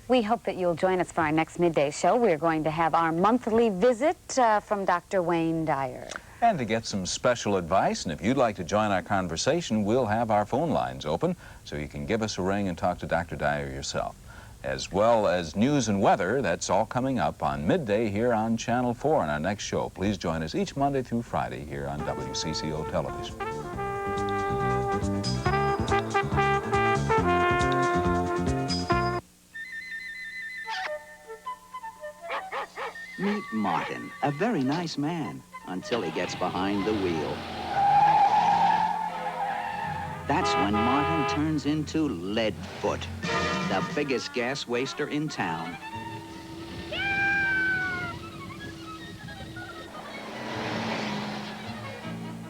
We hope that you'll join us for our next midday show. We're going to have our monthly visit from Dr. Wayne Dyer. And to get some special advice, and if you'd like to join our conversation, we'll have our phone lines open so you can give us a ring and talk to Dr. Dyer yourself. As well as news and weather, that's all coming up on midday here on Channel 4 on our next show. Please join us each Monday through Friday here on WCCO Television. Meet Martin, a very nice man, until he gets behind the wheel. That's when Martin turns into Leadfoot, the biggest gas waster in town.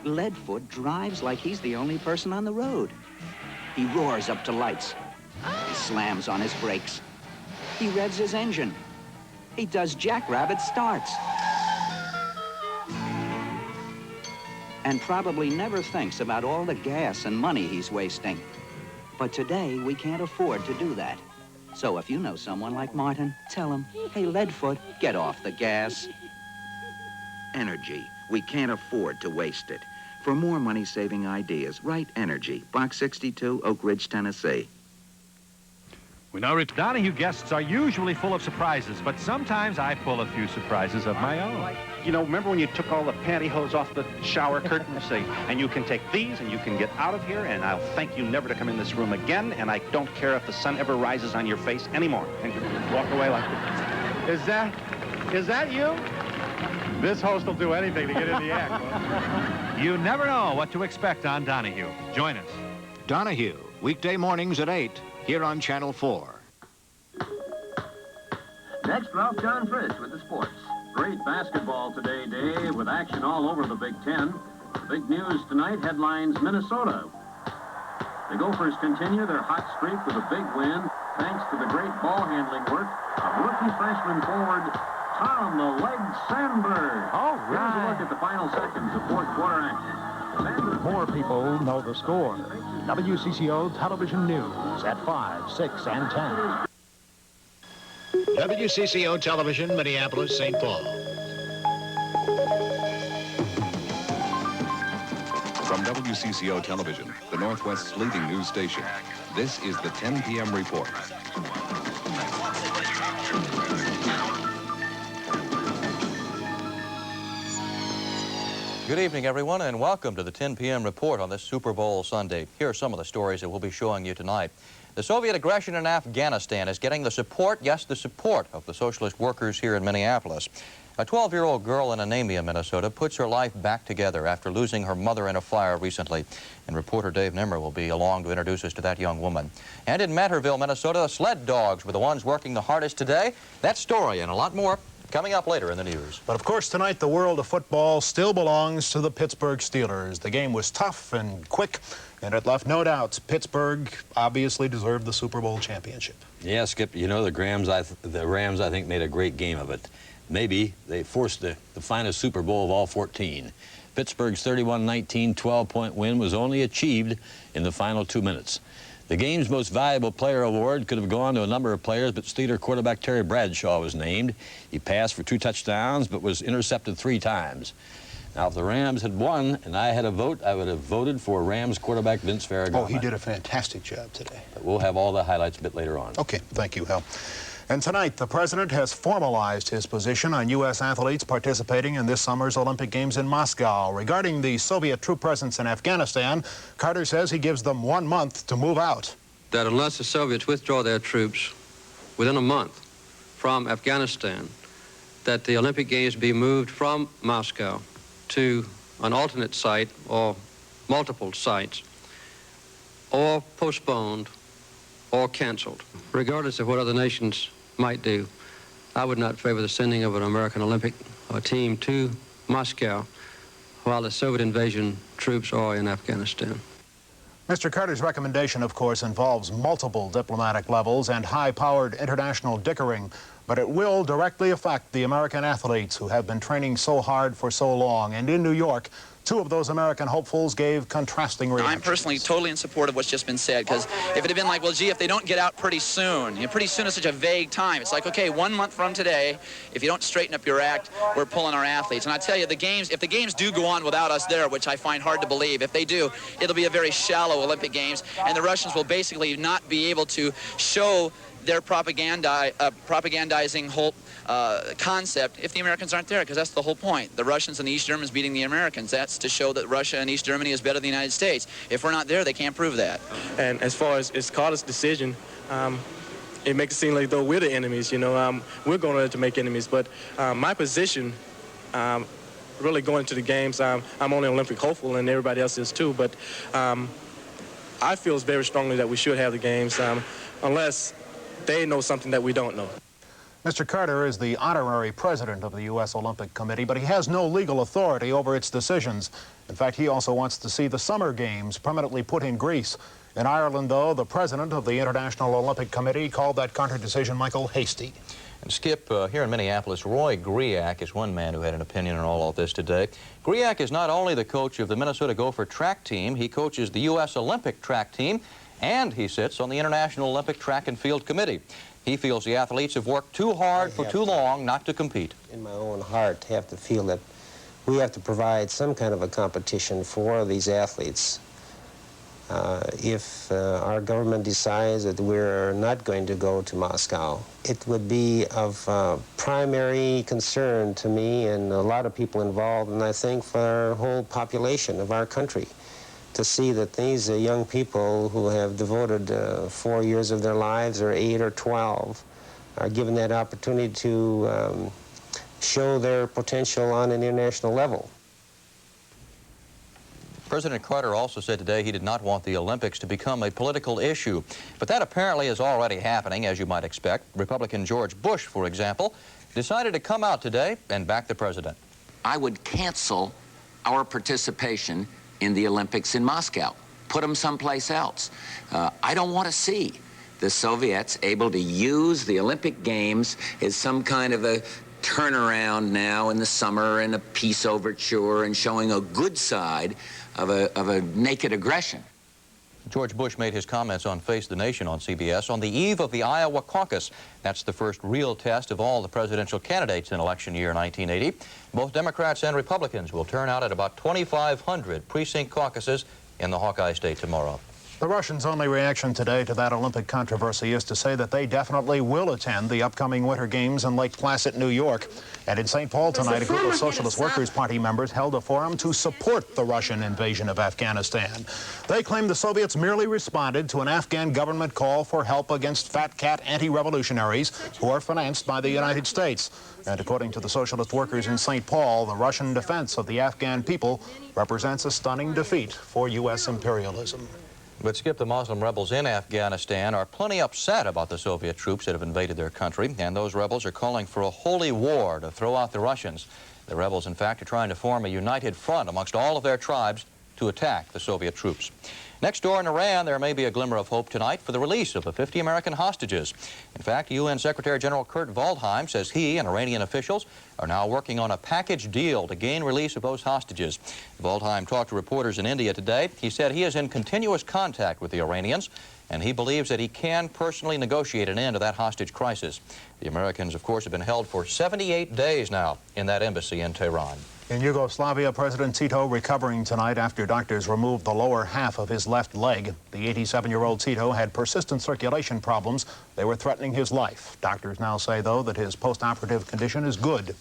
Leadfoot drives like he's the only person on the road. He roars up to lights. He slams on his brakes. He revs his engine. He does jackrabbit starts. And probably never thinks about all the gas and money he's wasting. But today, we can't afford to do that. So if you know someone like Martin, tell him, hey, Leadfoot, get off the gas. Energy. We can't afford to waste it. For more money-saving ideas, write Energy, Box 62, Oak Ridge, Tennessee. We know Donahue guests are usually full of surprises, but sometimes I pull a few surprises of my own. You know, remember when you took all the pantyhose off the shower curtain? Say, and you can take these and you can get out of here, and I'll thank you never to come in this room again, and I don't care if the sun ever rises on your face anymore. And you walk away like this. Is that you? This host will do anything to get in the act. You never know what to expect on Donahue. Join us. Donahue, weekday mornings at 8, here on Channel 4. Next, Ralph John Frisch with the sports. Great basketball today, Dave, with action all over the Big Ten. Big news tonight, headlines Minnesota. The Gophers continue their hot streak with a big win, thanks to the great ball handling work of rookie freshman forward Tom the Leg Sandberg. All Here's a right. look at the final seconds of fourth quarter action. Sandberg. More people know the score. WCCO Television News at 5, 6, and 10. WCCO Television, Minneapolis, St. Paul. From WCCO Television, the Northwest's leading news station, this is the 10 p.m. report. Good evening, everyone, and welcome to the 10 p.m. report on this Super Bowl Sunday. Here are some of the stories that we'll be showing you tonight. The Soviet aggression in Afghanistan is getting the support, yes, the support of the socialist workers here in Minneapolis. A 12-year-old girl in Anemia, Minnesota, puts her life back together after losing her mother in a fire recently. And reporter Dave Nimmer will be along to introduce us to that young woman. And in Matterville, Minnesota, the sled dogs were the ones working the hardest today. That story and a lot more coming up later in the news. But of course, tonight, the world of football still belongs to the Pittsburgh Steelers. The game was tough and quick, and it left no doubts. Pittsburgh obviously deserved the Super Bowl championship. Yeah, Skip, you know, the Rams, I think, made a great game of it. Maybe they forced the finest Super Bowl of all 14. Pittsburgh's 31-19 12-point win was only achieved in the final 2 minutes. The game's most valuable player award could have gone to a number of players, but Steeler quarterback Terry Bradshaw was named. He passed for 2 touchdowns, but was intercepted 3 times. Now, if the Rams had won and I had a vote, I would have voted for Rams quarterback Vince Ferragamo. Oh, he did a fantastic job today. But we'll have all the highlights a bit later on. Okay, thank you, Hal. And tonight, the president has formalized his position on U.S. athletes participating in this summer's Olympic Games in Moscow. Regarding the Soviet troop presence in Afghanistan, Carter says he gives them 1 month to move out. That unless the Soviets withdraw their troops within a month from Afghanistan, that the Olympic Games be moved from Moscow to an alternate site or multiple sites, or postponed or canceled. Regardless of what other nations might do, I would not favor the sending of an American Olympic team to Moscow while the Soviet invasion troops are in Afghanistan. Mr. Carter's recommendation, of course, involves multiple diplomatic levels and high-powered international dickering, but it will directly affect the American athletes who have been training so hard for so long. And in New York, Two of those American hopefuls gave contrasting reactions. I'm personally totally in support of what's just been said, because if it had been like, well, gee, if they don't get out pretty soon, pretty soon is such a vague time. It's like, okay, 1 month from today, if you don't straighten up your act, we're pulling our athletes. And I tell you, the games, if the games do go on without us there, which I find hard to believe, if they do, it'll be a very shallow Olympic Games, and the Russians will basically not be able to show their propagandizing whole concept if the Americans aren't there, because that's the whole point. The Russians and the East Germans beating the Americans. That's to show that Russia and East Germany is better than the United States. If we're not there, they can't prove that. And as far as Carter's decision, it makes it seem like though we're the enemies, you know, we're going to make enemies. But my position, really going into the games, I'm only Olympic hopeful, and everybody else is too, but I feel very strongly that we should have the games, unless they know something that we don't know. Mr. Carter is the honorary president of the U.S. Olympic Committee, but he has no legal authority over its decisions. In fact, he also wants to see the Summer Games permanently put in Greece. In Ireland, though, the president of the International Olympic Committee called that Carter decision, Michael, hasty. And Skip, here in Minneapolis, Roy Griak is one man who had an opinion on all of this today. Griak is not only the coach of the Minnesota Gopher track team, he coaches the U.S. Olympic track team, and he sits on the International Olympic Track and Field Committee. He feels the athletes have worked too hard for too long not to compete. In my own heart, have to feel that we have to provide some kind of a competition for these athletes. If our government decides that we're not going to go to Moscow, it would be of primary concern to me and a lot of people involved, and I think for our whole population of our country, to see that these young people who have devoted 4 years of their lives, or 8 or 12, are given that opportunity to show their potential on an international level. President Carter also said today he did not want the Olympics to become a political issue. But that apparently is already happening, as you might expect. Republican George Bush, for example, decided to come out today and back the president. I would cancel our participation in the Olympics in Moscow. Put them someplace else. I don't want to see the Soviets able to use the Olympic Games as some kind of a turnaround now in the summer and a peace overture and showing a good side of a naked aggression. George Bush made his comments on Face the Nation on CBS on the eve of the Iowa caucus. That's the first real test of all the presidential candidates in election year 1980. Both Democrats and Republicans will turn out at about 2,500 precinct caucuses in the Hawkeye State tomorrow. The Russians' only reaction today to that Olympic controversy is to say that they definitely will attend the upcoming Winter Games in Lake Placid, New York. And in St. Paul tonight, a group of Socialist Workers' Party members held a forum to support the Russian invasion of Afghanistan. They claim the Soviets merely responded to an Afghan government call for help against fat cat anti-revolutionaries who are financed by the United States. And according to the Socialist Workers in St. Paul, the Russian defense of the Afghan people represents a stunning defeat for U.S. imperialism. But Skip, the Muslim rebels in Afghanistan are plenty upset about the Soviet troops that have invaded their country, and those rebels are calling for a holy war to throw out the Russians. The rebels, in fact, are trying to form a united front amongst all of their tribes to attack the Soviet troops. Next door in Iran, there may be a glimmer of hope tonight for the release of the 50 American hostages. In fact, UN Secretary General Kurt Waldheim says he and Iranian officials are now working on a package deal to gain release of those hostages. Waldheim talked to reporters in India today. He said he is in continuous contact with the Iranians, and he believes that he can personally negotiate an end to that hostage crisis. The Americans, of course, have been held for 78 days now in that embassy in Tehran. In Yugoslavia, President Tito recovering tonight after doctors removed the lower half of his left leg. The 87-year-old Tito had persistent circulation problems. They were threatening his life. Doctors now say, though, that his post-operative condition is good.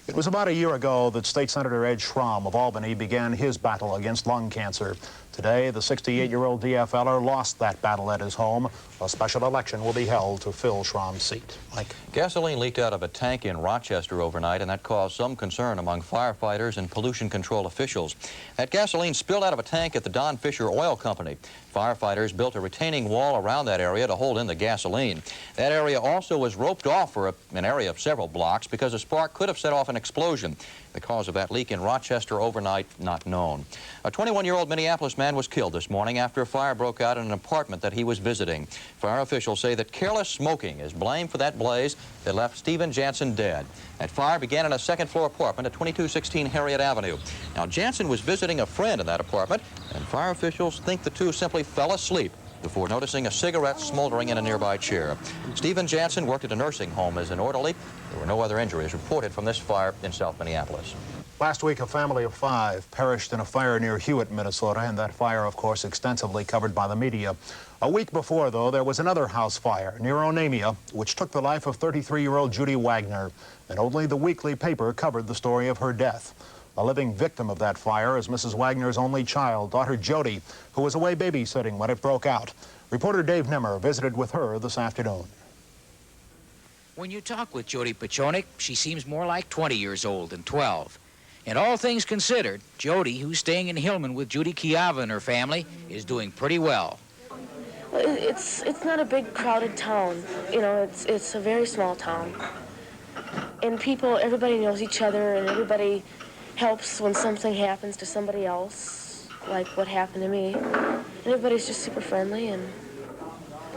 It was about a year ago that State Senator Ed Schramm of Albany began his battle against lung cancer. Today, the 68-year-old DFLer lost that battle at his home. A special election will be held to fill Schramm's seat. Mike. Gasoline leaked out of a tank in Rochester overnight, and that caused some concern among firefighters and pollution control officials. That gasoline spilled out of a tank at the Don Fisher Oil Company. Firefighters built a retaining wall around that area to hold in the gasoline. That area also was roped off for an area of several blocks because a spark could have set off an explosion. The cause of that leak in Rochester overnight, not known. A 21-year-old Minneapolis man was killed this morning after a fire broke out in an apartment that he was visiting. Fire officials say that careless smoking is blamed for that blaze that left Stephen Jansen dead. That fire began in a second-floor apartment at 2216 Harriet Avenue. Now, Jansen was visiting a friend in that apartment, and fire officials think the two simply fell asleep before noticing a cigarette smoldering in a nearby chair. Stephen Jansen worked at a nursing home as an orderly. There were no other injuries reported from this fire in South Minneapolis. Last week, a family of 5 perished in a fire near Hewitt, Minnesota, and that fire, of course, extensively covered by the media. A week before, though, there was another house fire near Onamia, which took the life of 33-year-old Judy Wagner, and only the weekly paper covered the story of her death. A living victim of that fire is Mrs. Wagner's only child, daughter Jody, who was away babysitting when it broke out. Reporter Dave Nimmer visited with her this afternoon. When you talk with Jody Pachonik, she seems more like 20 years old than 12. And all things considered, Jody, who's staying in Hillman with Judy Kiava and her family, is doing pretty well. It's not a big crowded town. You know, it's a very small town. And everybody knows each other, and everybody helps when something happens to somebody else, like what happened to me. And everybody's just super friendly and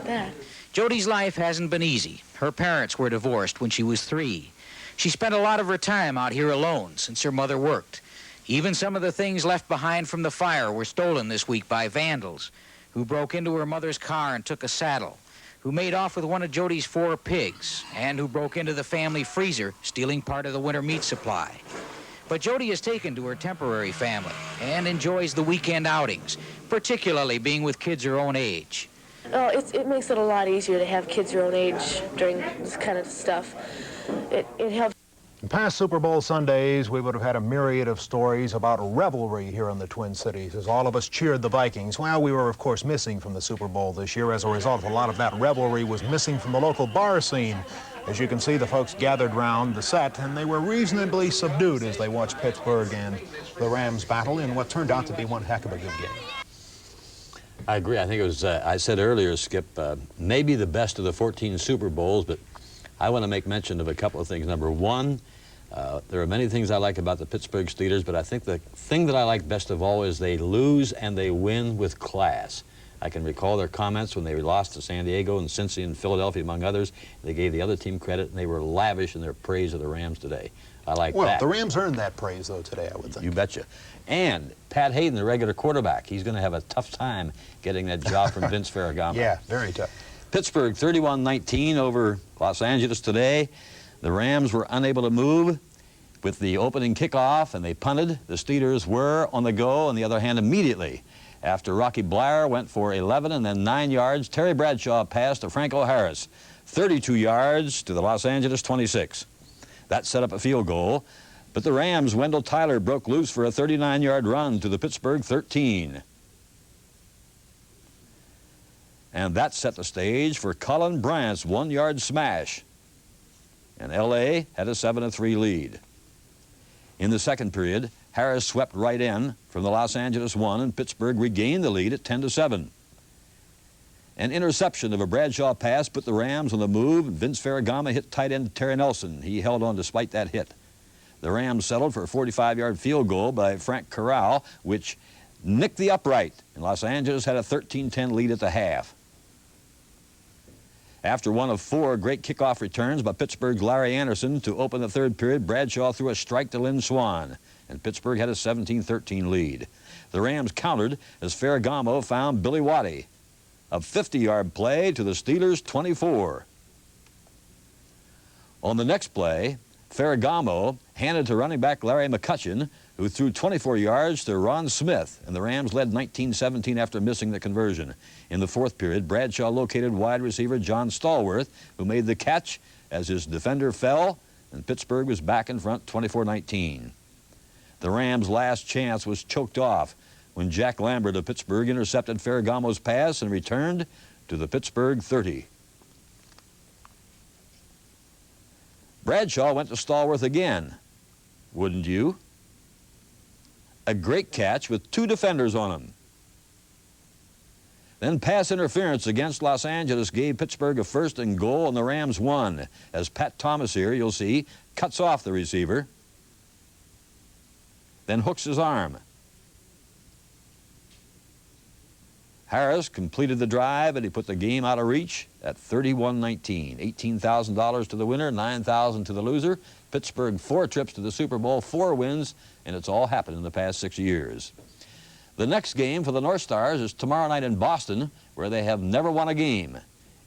that. Jody's life hasn't been easy. Her parents were divorced when she was 3. She spent a lot of her time out here alone since her mother worked. Even some of the things left behind from the fire were stolen this week by vandals who broke into her mother's car and took a saddle, who made off with one of Jody's 4 pigs, and who broke into the family freezer, stealing part of the winter meat supply. But Jody is taken to her temporary family and enjoys the weekend outings, particularly being with kids her own age. Oh, it makes it a lot easier to have kids your own age during this kind of stuff. It helps. In past Super Bowl Sundays, we would have had a myriad of stories about revelry here in the Twin Cities as all of us cheered the Vikings. Well, we were, of course, missing from the Super Bowl this year. As a result, a lot of that revelry was missing from the local bar scene. As you can see, the folks gathered round the set, and they were reasonably subdued as they watched Pittsburgh and the Rams battle in what turned out to be one heck of a good game. I agree. I think it was, I said earlier, Skip, maybe the best of the 14 Super Bowls, but I want to make mention of a couple of things. Number one, there are many things I like about the Pittsburgh Steelers, but I think the thing that I like best of all is they lose and they win with class. I can recall their comments when they lost to San Diego and Cincy and Philadelphia, among others. They gave the other team credit, and they were lavish in their praise of the Rams today. I like that. Well, the Rams earned that praise, though, today, I would think. You betcha. And Pat Hayden, the regular quarterback, he's going to have a tough time getting that job from Vince Ferragamo. Yeah, very tough. Pittsburgh 31-19 over Los Angeles today. The Rams were unable to move with the opening kickoff, and they punted. The Steelers were on the go, on the other hand, immediately. After Rocky Bleier went for 11 and then 9 yards, Terry Bradshaw passed to Franco Harris, 32 yards to the Los Angeles 26. That set up a field goal, but the Rams' Wendell Tyler broke loose for a 39-yard run to the Pittsburgh 13. And that set the stage for Colin Bryant's 1-yard smash. And L.A. had a 7-3 lead. In the second period, Harris swept right in from the Los Angeles 1, and Pittsburgh regained the lead at 10-7. An interception of a Bradshaw pass put the Rams on the move, and Vince Ferragamo hit tight end Terry Nelson. He held on despite that hit. The Rams settled for a 45-yard field goal by Frank Corral, which nicked the upright, and Los Angeles had a 13-10 lead at the half. After one of 4 great kickoff returns by Pittsburgh's Larry Anderson to open the third period, Bradshaw threw a strike to Lynn Swann, and Pittsburgh had a 17-13 lead. The Rams countered as Ferragamo found Billy Waddy. A 50-yard play to the Steelers' 24. On the next play, Ferragamo handed to running back Larry McCutcheon, who threw 24 yards to Ron Smith, and the Rams led 19-17 after missing the conversion. In the fourth period, Bradshaw located wide receiver John Stallworth, who made the catch as his defender fell, and Pittsburgh was back in front 24-19. The Rams' last chance was choked off when Jack Lambert of Pittsburgh intercepted Ferragamo's pass and returned to the Pittsburgh 30. Bradshaw went to Stallworth again. Wouldn't you? A great catch with 2 defenders on him. Then pass interference against Los Angeles gave Pittsburgh a 1st and goal, and the Rams won. As Pat Thomas here, you'll see, cuts off the receiver. then hooks his arm. Harris completed the drive, and he put the game out of reach at 31-19. $18,000 to the winner, $9,000 to the loser. Pittsburgh 4 trips to the Super Bowl, 4 wins, and it's all happened in the past 6 years. The next game for the North Stars is tomorrow night in Boston, where they have never won a game.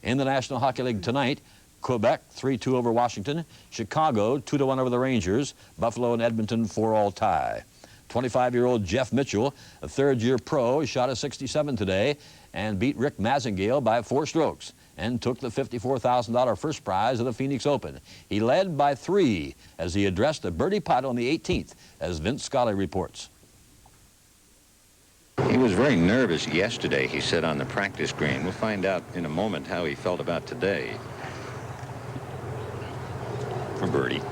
In the National Hockey League tonight, Quebec 3-2 over Washington, Chicago 2-1 over the Rangers, Buffalo and Edmonton 4-all tie. 25-year-old Jeff Mitchell, a third-year pro, shot a .67 today and beat Rick Mazingale by 4 strokes and took the $54,000 first prize of the Phoenix Open. He led by 3 as he addressed a birdie putt on the 18th, as Vince Scully reports. He was very nervous yesterday, he said, on the practice green. We'll find out in a moment how he felt about today. For birdie.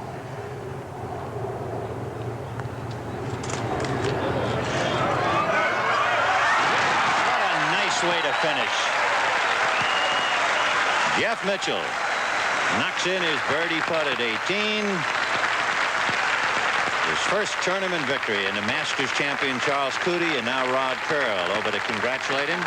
Way to finish. Jeff Mitchell knocks in his birdie putt at 18. His first tournament victory, and the Masters champion Charles Coody and now Rod Curl over to congratulate him.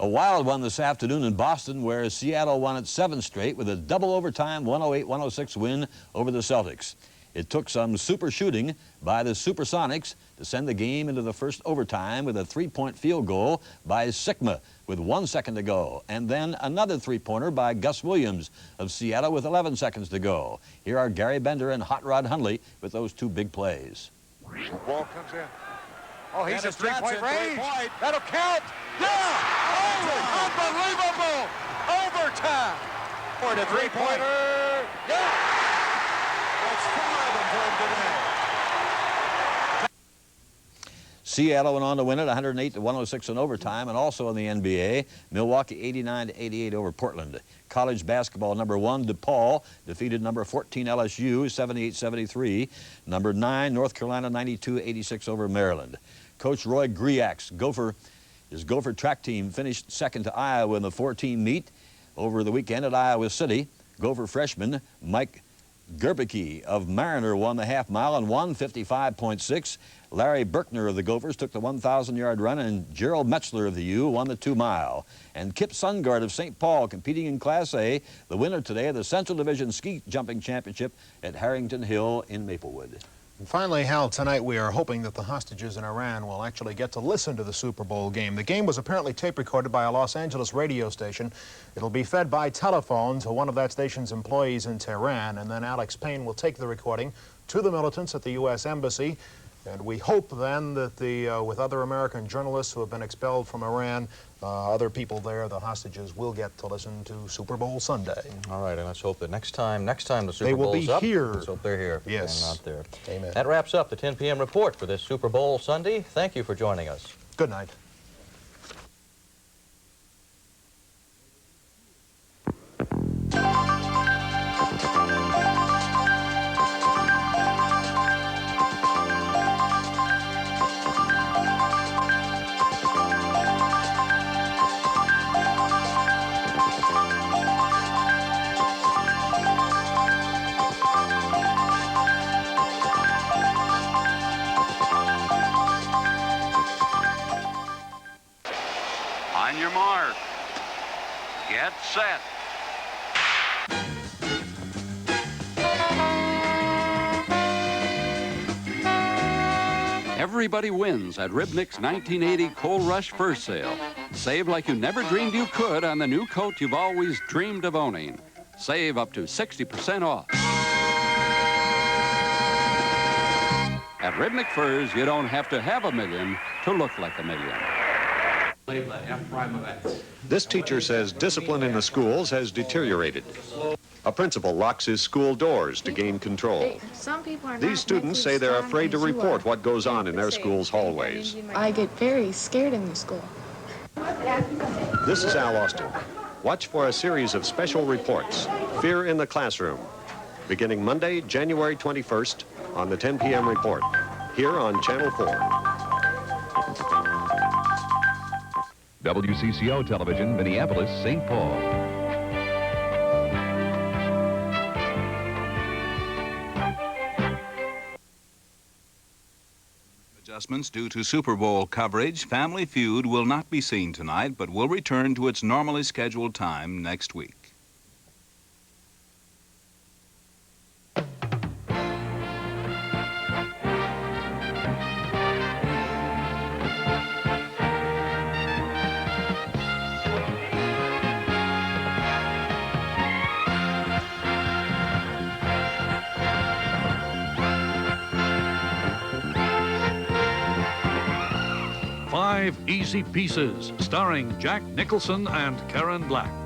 A wild one this afternoon in Boston, where Seattle won its 7th straight with a double overtime 108-106 win over the Celtics. It took some super shooting by the Supersonics to send the game into the first overtime with a 3-point field goal by Sigma with 1 second to go, and then another 3-pointer by Gus Williams of Seattle with 11 seconds to go. Here are Gary Bender and Hot Rod Hundley with those 2 big plays. The ball comes in. Oh, he's Dennis in three-point range. Three-point. That'll count. Yeah! Unbelievable! Overtime! For the three-pointer. Yeah! That's 4 of them for him today. Seattle went on to win it 108-106 in overtime, and also in the NBA, Milwaukee 89-88 over Portland. College basketball, number 1 DePaul defeated number 14 LSU 78-73. Number 9 North Carolina 92-86 over Maryland. Coach Roy Griak's his Gopher track team finished second to Iowa in the 4-team meet over the weekend at Iowa City. Gopher freshman Mike Gerbicki of Mariner won the half mile and won 55.6. Larry Berkner of the Gophers took the 1,000-yard run, and Gerald Metzler of the U won the 2-mile. And Kip Sungard of St. Paul competing in Class A, the winner today of the Central Division Ski Jumping Championship at Harrington Hill in Maplewood. And finally, Hal, tonight we are hoping that the hostages in Iran will actually get to listen to the Super Bowl game. The game was apparently tape recorded by a Los Angeles radio station. It'll be fed by telephone to one of that station's employees in Tehran, and then Alex Payne will take the recording to the militants at the U.S. Embassy. And we hope then that with other American journalists who have been expelled from Iran, other people there, the hostages, will get to listen to Super Bowl Sunday. All right, and let's hope that next time the Super Bowl's up, they will be here. Let's hope they're here. Yes. And not there. Amen. That wraps up the 10 p.m. report for this Super Bowl Sunday. Thank you for joining us. Good night. On your mark. Get set. Everybody wins at Ribnick's 1980 Coal Rush First Sale. Save like you never dreamed you could on the new coat you've always dreamed of owning. Save up to 60% off. At Ribnick Furs, you don't have to have $1 million to look like $1 million. This teacher says discipline in the schools has deteriorated. A principal locks his school doors to gain control. Some people are These students say they're afraid to report what goes on in their school's hallways. I get very scared in the school. This is Al Austin. Watch for a series of special reports, Fear in the Classroom, beginning Monday, January 21st on the 10 p.m. report, here on Channel 4. WCCO Television, Minneapolis, St. Paul. adjustments due to Super Bowl coverage, Family Feud will not be seen tonight, but will return to its normally scheduled time next week. Five Easy Pieces, starring Jack Nicholson and Karen Black.